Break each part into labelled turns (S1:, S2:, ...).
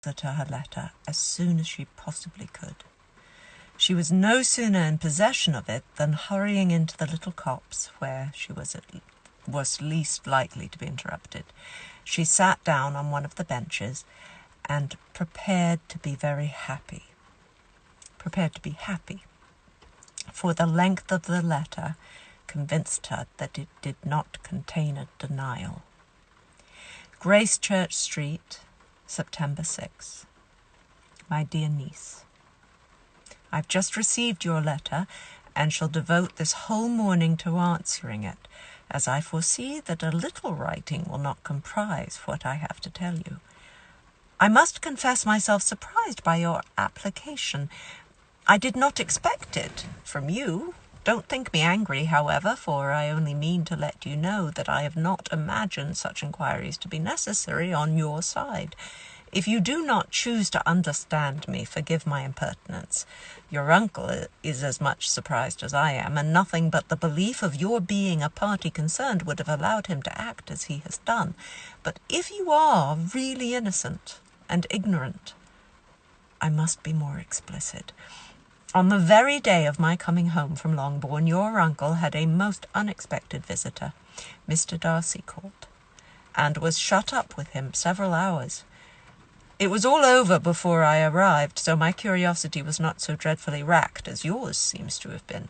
S1: answer to her letter as soon as she possibly could. She was no sooner in possession of it than, hurrying into the little copse where she was least likely to be interrupted, she sat down on one of the benches and prepared to be happy, for the length of the letter convinced her that it did not contain a denial. Gracechurch Street, September 6. My dear niece, I've just received your letter and shall devote this whole morning to answering it, as I foresee that a little writing will not comprise what I have to tell you. I must confess myself surprised by your application. I did not expect it from you. Don't think me angry, however, for I only mean to let you know that I have not imagined such inquiries to be necessary on your side. If you do not choose to understand me, forgive my impertinence. Your uncle is as much surprised as I am, and nothing but the belief of your being a party concerned would have allowed him to act as he has done. But if you are really innocent and ignorant, I must be more explicit. On the very day of my coming home from Longbourn, your uncle had a most unexpected visitor. Mr. Darcy called, and was shut up with him several hours. It was all over before I arrived, so my curiosity was not so dreadfully racked as yours seems to have been.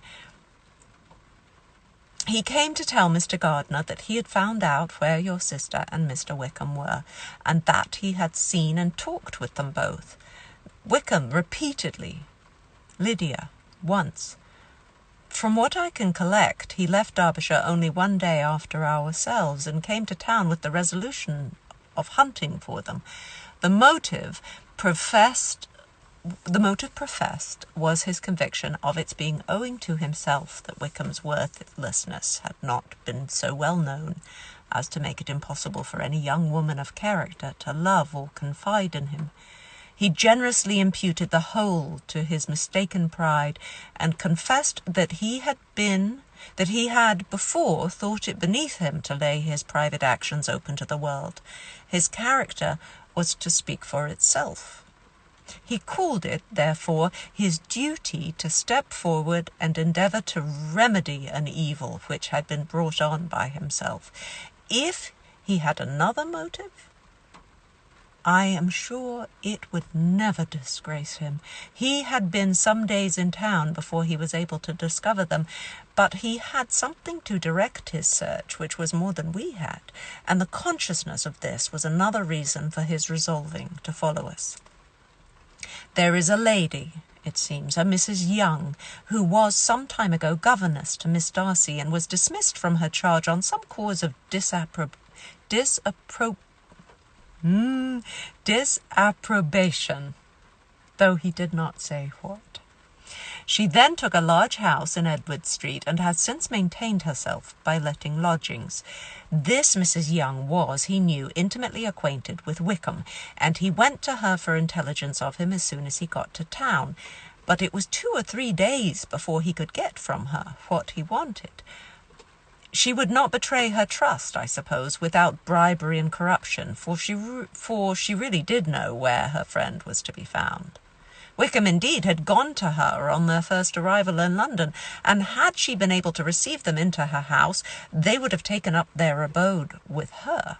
S1: He came to tell Mr. Gardiner that he had found out where your sister and Mr. Wickham were, and that he had seen and talked with them both. Wickham repeatedly, Lydia once. From what I can collect, he left Derbyshire only one day after ourselves, and came to town with the resolution of hunting for them. The motive professed was his conviction of its being owing to himself that Wickham's worthlessness had not been so well known as to make it impossible for any young woman of character to love or confide in him. He generously imputed the whole to his mistaken pride, and confessed that he had before thought it beneath him to lay his private actions open to the world. His character was to speak for itself. He called it, therefore, his duty to step forward and endeavour to remedy an evil which had been brought on by himself. If he had another motive, I am sure it would never disgrace him. He had been some days in town before he was able to discover them, but he had something to direct his search which was more than we had, and the consciousness of this was another reason for his resolving to follow us. There is a lady, it seems, a Mrs. Young, who was some time ago governess to Miss Darcy, and was dismissed from her charge on some cause of disapprobation, though he did not say what. She then took a large house in Edward Street, and has since maintained herself by letting lodgings. This Mrs. Young was, he knew, intimately acquainted with Wickham, and he went to her for intelligence of him as soon as he got to town, but it was 2 or 3 days before he could get from her what he wanted. She would not betray her trust, I suppose, without bribery and corruption, for she really did know where her friend was to be found. Wickham, indeed, had gone to her on their first arrival in London, and had she been able to receive them into her house, they would have taken up their abode with her.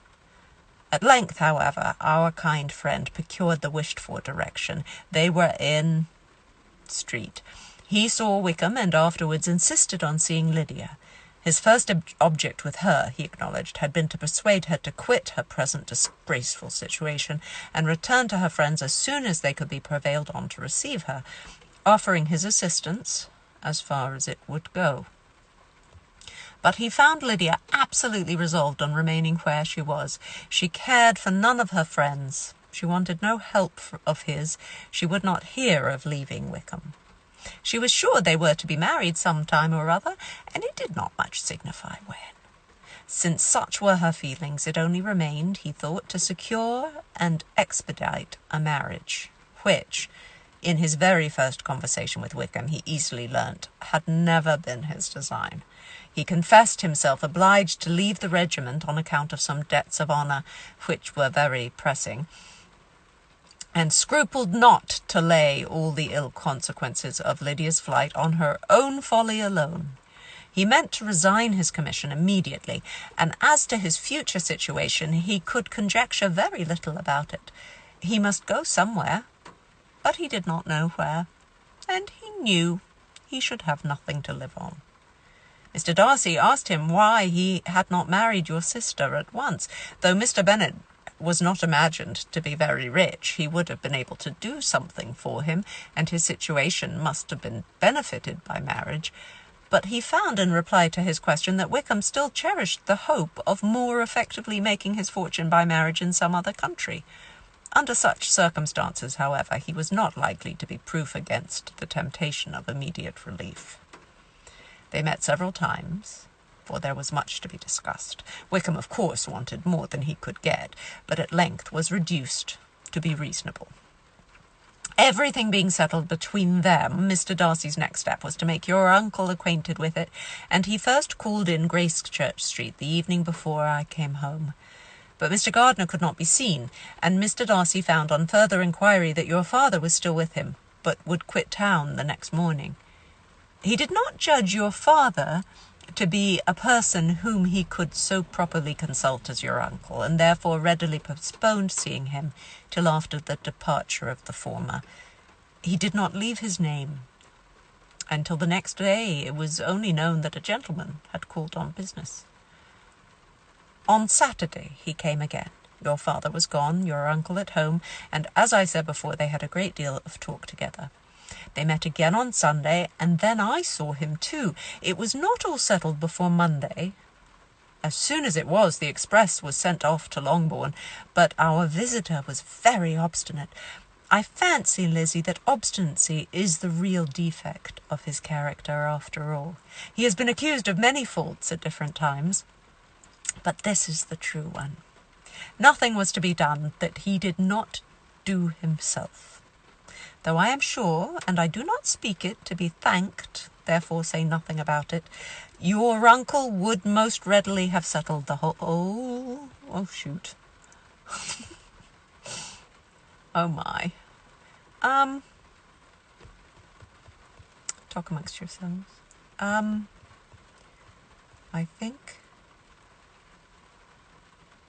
S1: At length, however, our kind friend procured the wished-for direction. They were in Street. He saw Wickham, and afterwards insisted on seeing Lydia. His first object with her, he acknowledged, had been to persuade her to quit her present disgraceful situation and return to her friends as soon as they could be prevailed on to receive her, offering his assistance as far as it would go. But he found Lydia absolutely resolved on remaining where she was. She cared for none of her friends. She wanted no help of his. She would not hear of leaving Wickham. She was sure they were to be married some time or other, and it did not much signify when. Since such were her feelings, it only remained, he thought, to secure and expedite a marriage, which, in his very first conversation with Wickham, he easily learnt had never been his design. He confessed himself obliged to leave the regiment on account of some debts of honour which were very pressing, and scrupled not to lay all the ill consequences of Lydia's flight on her own folly alone. He meant to resign his commission immediately, and as to his future situation, he could conjecture very little about it. He must go somewhere, but he did not know where, and he knew he should have nothing to live on. Mr. Darcy asked him why he had not married your sister at once. Though Mr. Bennet was not imagined to be very rich, he would have been able to do something for him, and his situation must have been benefited by marriage. But he found in reply to his question that Wickham still cherished the hope of more effectively making his fortune by marriage in some other country. Under such circumstances, however, he was not likely to be proof against the temptation of immediate relief. They met several times, for there was much to be discussed. Wickham, of course, wanted more than he could get, but at length was reduced to be reasonable. Everything being settled between them, Mr. Darcy's next step was to make your uncle acquainted with it, and he first called in Gracechurch Street the evening before I came home. But Mr. Gardiner could not be seen, and Mr. Darcy found on further inquiry that your father was still with him, but would quit town the next morning. He did not judge your father to be a person whom he could so properly consult as your uncle, and therefore readily postponed seeing him till after the departure of the former. He did not leave his name. Until the next day it was only known that a gentleman had called on business. On Saturday he came again. Your father was gone, your uncle at home, and as I said before, they had a great deal of talk together. They met again on Sunday, and then I saw him too. It was not all settled before Monday. As soon as it was, the express was sent off to Longbourn, but our visitor was very obstinate. I fancy, Lizzie, that obstinacy is the real defect of his character after all. He has been accused of many faults at different times, but this is the true one. Nothing was to be done that he did not do himself. Though I am sure, and I do not speak it to be thanked, therefore say nothing about it, your uncle would most readily have settled the whole... Oh, shoot. Oh, my. Talk amongst yourselves. I think...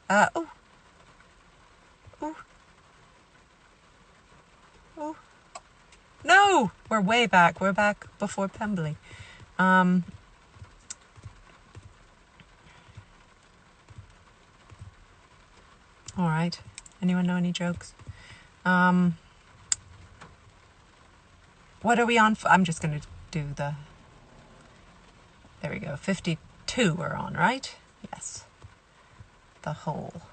S1: Oh. No! We're way back. We're back before Pemberley. All right. Anyone know any jokes? What are we on? I'm just going to do the... There we go. 52 we're on, right? Yes. The whole.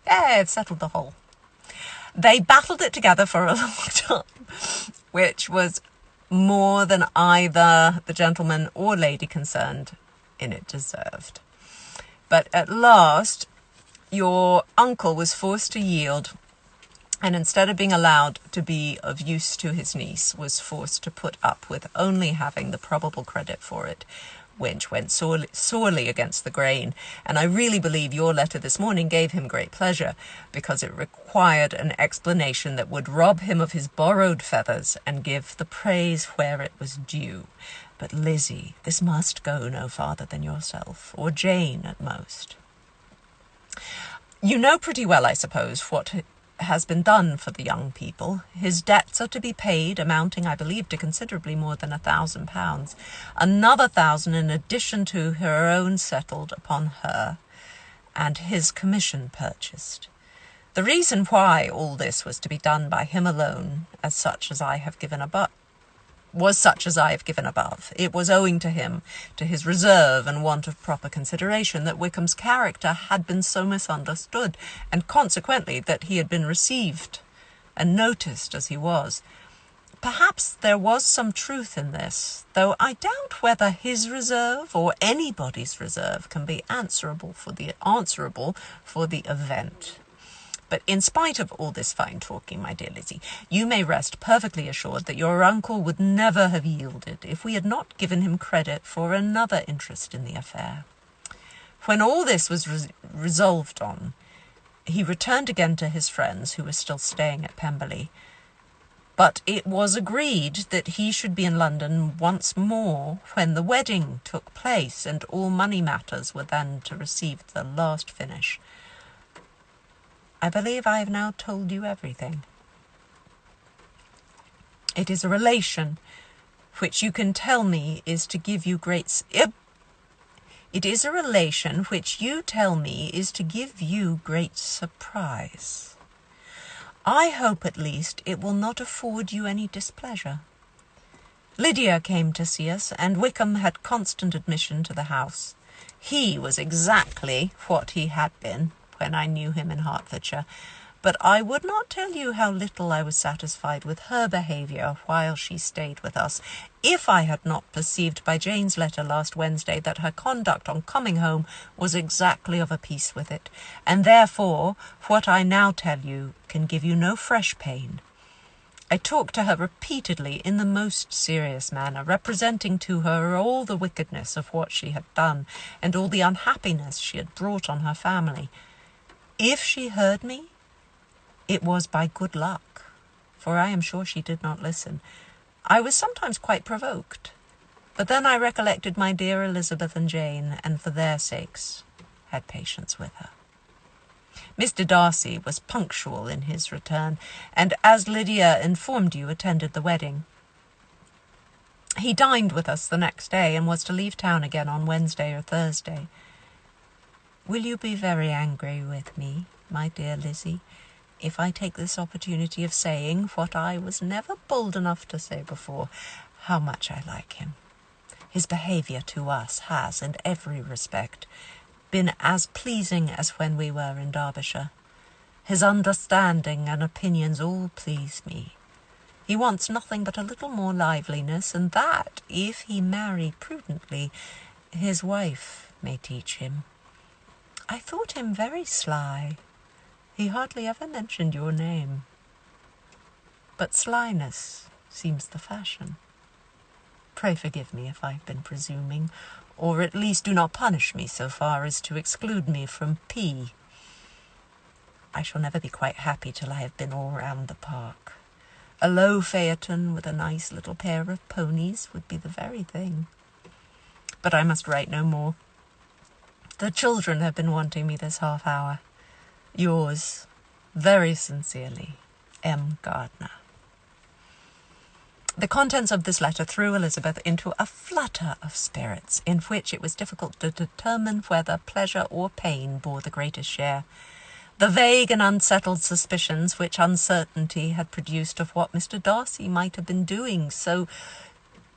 S1: Yeah, it's settled the whole. They battled it together for a long time, which was more than either the gentleman or lady concerned in it deserved. But at last, your uncle was forced to yield, and instead of being allowed to be of use to his niece, was forced to put up with only having the probable credit for it, which went sorely against the grain, and I really believe your letter this morning gave him great pleasure, because it required an explanation that would rob him of his borrowed feathers and give the praise where it was due. But, Lizzie, this must go no farther than yourself, or Jane at most. You know pretty well, I suppose, what has been done for the young people. His debts are to be paid, amounting, I believe, to considerably more than £1,000. Another 1,000 in addition to her own settled upon her, and his commission purchased. The reason why all this was to be done by him alone, was such as I have given above. It was owing to him, to his reserve and want of proper consideration, that Wickham's character had been so misunderstood, and consequently that he had been received and noticed as he was. Perhaps there was some truth in this, though I doubt whether his reserve or anybody's reserve can be answerable for the event. But in spite of all this fine talking, my dear Lizzie, you may rest perfectly assured that your uncle would never have yielded if we had not given him credit for another interest in the affair. When all this was resolved on, He returned again to his friends, who were still staying at Pemberley, but it was agreed that he should be in London once more when the wedding took place, and all money matters were then to receive the last finish. I believe I have now told you everything. It is a relation which you can tell me is to give you great... It is a relation which you tell me is to give you great surprise. I hope, at least, it will not afford you any displeasure. Lydia came to see us, and Wickham had constant admission to the house. He was exactly what he had been when I knew him in Hertfordshire, but I would not tell you how little I was satisfied with her behaviour while she stayed with us, if I had not perceived by Jane's letter last Wednesday that her conduct on coming home was exactly of a piece with it, and therefore what I now tell you can give you no fresh pain. I talked to her repeatedly in the most serious manner, representing to her all the wickedness of what she had done, and all the unhappiness she had brought on her family. If she heard me, it was by good luck, for I am sure she did not listen. I was sometimes quite provoked, but then I recollected my dear Elizabeth and Jane, and for their sakes had patience with her. Mr. Darcy was punctual in his return, and, as Lydia informed you, attended the wedding. He dined with us the next day, and was to leave town again on Wednesday or Thursday. Will you be very angry with me, my dear Lizzie, if I take this opportunity of saying what I was never bold enough to say before, how much I like him? His behaviour to us has, in every respect, been as pleasing as when we were in Derbyshire. His understanding and opinions all please me. He wants nothing but a little more liveliness, and that, if he marry prudently, his wife may teach him. I thought him very sly. He hardly ever mentioned your name. But slyness seems the fashion. Pray forgive me if I've been presuming, or at least do not punish me so far as to exclude me from P. I shall never be quite happy till I have been all round the park. A low phaeton with a nice little pair of ponies would be the very thing. But I must write no more. The children have been wanting me this half hour. Yours, very sincerely, M. Gardner. The contents of this letter threw Elizabeth into a flutter of spirits, in which it was difficult to determine whether pleasure or pain bore the greatest share. The vague and unsettled suspicions which uncertainty had produced of what Mr. Darcy might have been doing so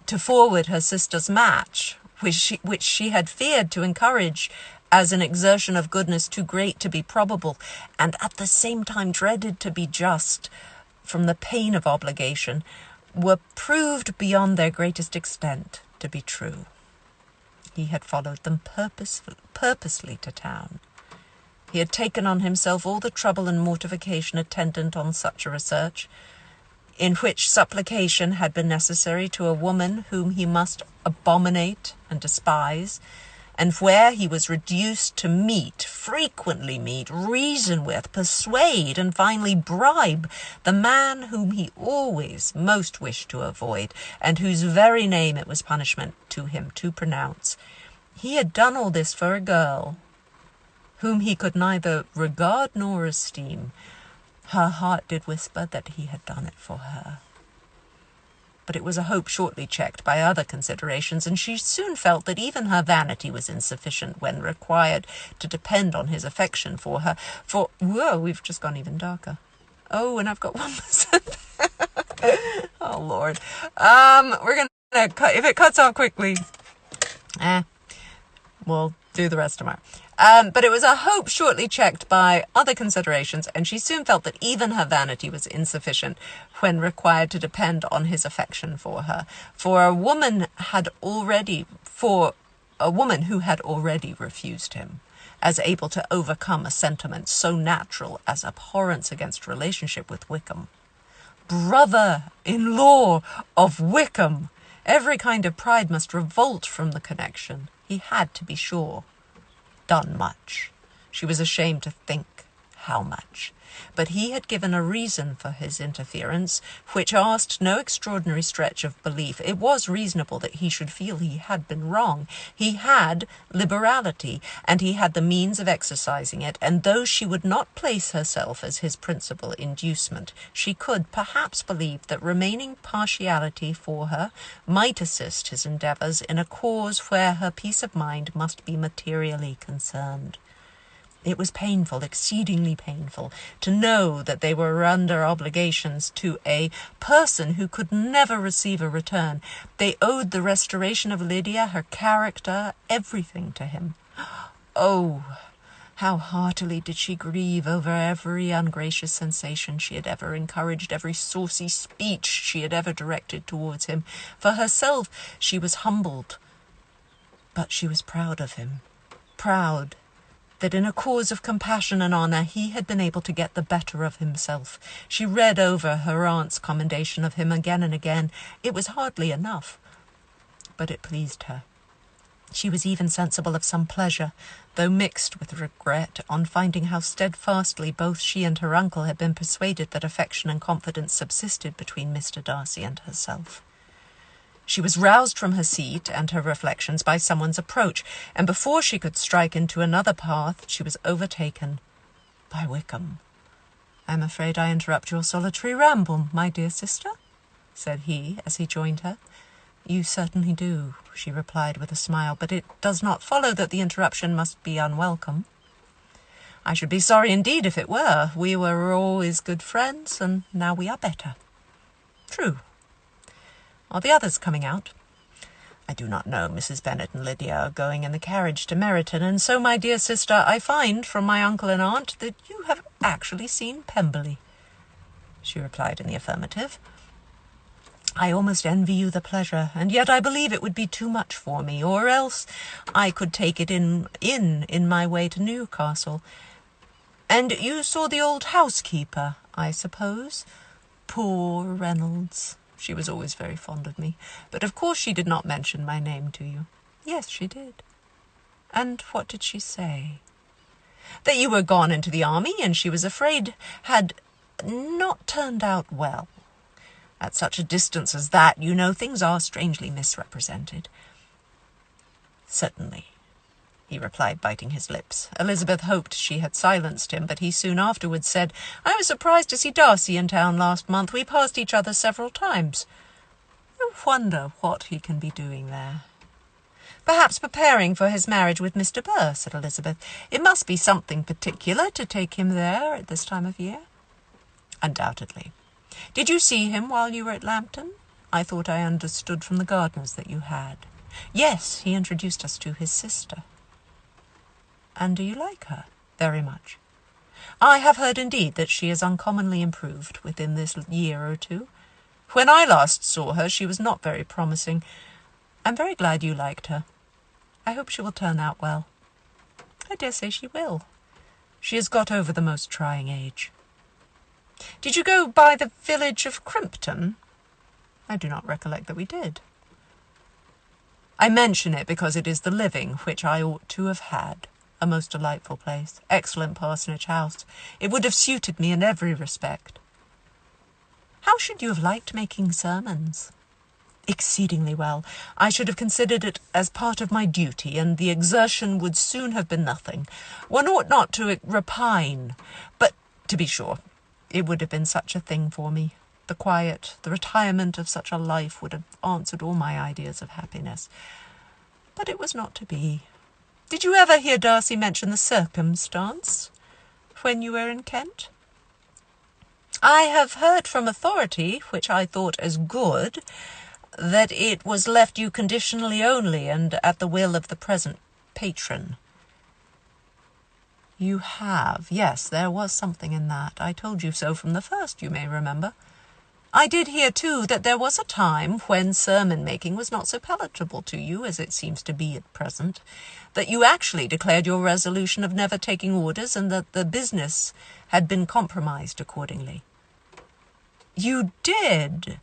S1: to forward her sister's match, which she had feared to encourage as an exertion of goodness too great to be probable, and at the same time dreaded to be just from the pain of obligation, were proved beyond their greatest extent to be true. He had followed them purposely to town. He had taken on himself all the trouble and mortification attendant on such a research, in which supplication had been necessary to a woman whom he must abominate and despise, and where he was reduced to frequently meet, reason with, persuade, and finally bribe the man whom he always most wished to avoid, and whose very name it was punishment to him to pronounce. He had done all this for a girl whom he could neither regard nor esteem. Her heart did whisper that he had done it for her. But it was a hope shortly checked by other considerations, and she soon felt that even her vanity was insufficient when required to depend on his affection for her. For, whoa, we've just gone even darker. Oh, and I've got 1%. Oh, Lord. We're going to cut, if it cuts off quickly, we'll do the rest tomorrow. But it was a hope shortly checked by other considerations, and she soon felt that even her vanity was insufficient when required to depend on his affection for her. For a woman who had already refused him, as able to overcome a sentiment so natural as abhorrence against relationship with Wickham. Brother-in-law of Wickham! Every kind of pride must revolt from the connection. He had, to be sure, done much. She was ashamed to think how much. But he had given a reason for his interference, which asked no extraordinary stretch of belief. It was reasonable that he should feel he had been wrong. He had liberality, and he had the means of exercising it, and though she would not place herself as his principal inducement, she could perhaps believe that remaining partiality for her might assist his endeavours in a cause where her peace of mind must be materially concerned. It was painful, exceedingly painful, to know that they were under obligations to a person who could never receive a return. They owed the restoration of Lydia, her character, everything to him. Oh, how heartily did she grieve over every ungracious sensation she had ever encouraged, every saucy speech she had ever directed towards him. For herself, she was humbled, but she was proud of him, proud that in a cause of compassion and honour he had been able to get the better of himself. She read over her aunt's commendation of him again and again. It was hardly enough, but it pleased her. She was even sensible of some pleasure, though mixed with regret, on finding how steadfastly both she and her uncle had been persuaded that affection and confidence subsisted between Mr. Darcy and herself. She was roused from her seat and her reflections by someone's approach, and before she could strike into another path, she was overtaken by Wickham. "I'm afraid I interrupt your solitary ramble, my dear sister," said he, as he joined her. "You certainly do," she replied with a smile, "but it does not follow that the interruption must be unwelcome." "I should be sorry indeed if it were. We were always good friends, and now we are better." "True. Are the others coming out?" "I do not know. Mrs. Bennet and Lydia are going in the carriage to Meryton, and so, my dear sister, I find from my uncle and aunt that you have actually seen Pemberley." She replied in the affirmative. "I almost envy you the pleasure, and yet I believe it would be too much for me, or else I could take it in my way to Newcastle. And you saw the old housekeeper, I suppose? Poor Reynolds. She was always very fond of me, but of course she did not mention my name to you." "Yes, she did." "And what did she say?" "That you were gone into the army, and she was afraid had not turned out well. At such a distance as that, you know, things are strangely misrepresented." "Certainly," he replied, biting his lips. Elizabeth hoped she had silenced him, but he soon afterwards said, "I was surprised to see Darcy in town last month. We passed each other several times. I wonder what he can be doing there." "Perhaps preparing for his marriage with Mr. Burr," said Elizabeth. "It must be something particular to take him there at this time of year." "Undoubtedly. Did you see him while you were at Lambton? I thought I understood from the gardeners that you had." "Yes, he introduced us to his sister." "And do you like her?" "Very much." "I have heard indeed that she is uncommonly improved within this year or two. When I last saw her she was not very promising. I'm very glad you liked her. I hope she will turn out well." "I dare say she will. She has got over the most trying age." "Did you go by the village of Crimpton?" "I do not recollect that we did." "I mention it because it is the living which I ought to have had. A most delightful place, excellent parsonage house. It would have suited me in every respect." "How should you have liked making sermons?" "Exceedingly well. I should have considered it as part of my duty, and the exertion would soon have been nothing. One ought not to repine, but, to be sure, it would have been such a thing for me. The quiet, the retirement of such a life would have answered all my ideas of happiness. But it was not to be. Did you ever hear Darcy mention the circumstance when you were in Kent?" "I have heard from authority, which I thought as good, that it was left you conditionally only, and at the will of the present patron." "You have. Yes, there was something in that. I told you so from the first, you may remember. I did hear, too, that there was a time when sermon-making was not so palatable to you as it seems to be at present, that you actually declared your resolution of never taking orders, and that the business had been compromised accordingly." "You did,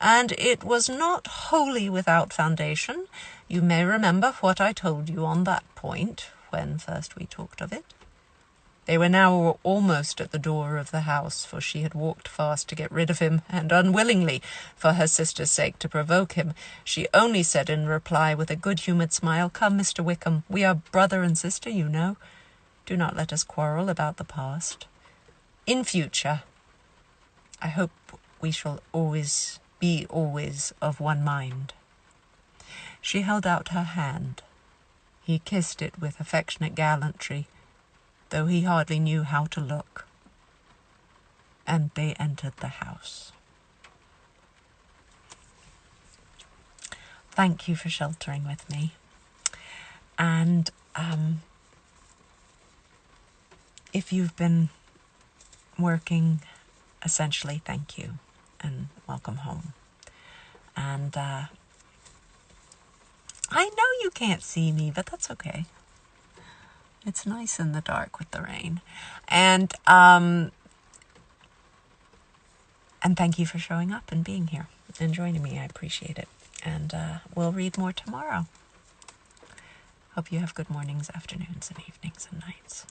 S1: and it was not wholly without foundation. You may remember what I told you on that point when first we talked of it." They were now almost at the door of the house, for she had walked fast to get rid of him, and unwillingly, for her sister's sake, to provoke him. She only said in reply, with a good-humoured smile, "Come, Mr. Wickham, we are brother and sister, you know. Do not let us quarrel about the past. In future, I hope we shall always be of one mind." She held out her hand. He kissed it with affectionate gallantry, though he hardly knew how to look, and they entered the house. Thank you for sheltering with me, and if you've been working, essentially, thank you, and welcome home. And I know you can't see me, but that's okay. It's nice in the dark with the rain. And thank you for showing up and being here and joining me. I appreciate it. And we'll read more tomorrow. Hope you have good mornings, afternoons, and evenings and nights.